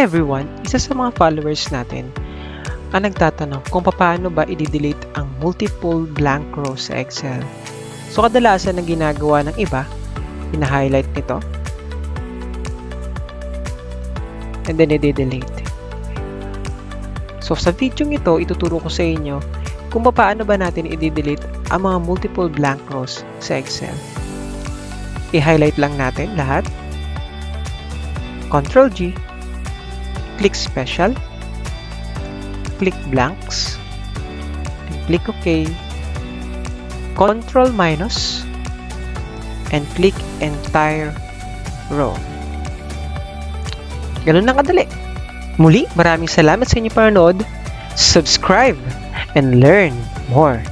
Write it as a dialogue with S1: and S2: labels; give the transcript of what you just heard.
S1: everyone, isa sa mga followers natin ang nagtatanong kung paano ba i-delete ang multiple blank rows sa Excel. So kadalasan ang ginagawa ng iba, ina-highlight nito and then i-delete. So sa video ito, ituturo ko sa inyo kung paano ba natin i-delete ang mga multiple blank rows sa Excel. I-highlight lang natin lahat. Ctrl G, click Special, click Blanks, and click OK, Ctrl minus, and click Entire Row. Ganun lang kadali. Muli, maraming salamat sa inyong panonood. Subscribe and learn more.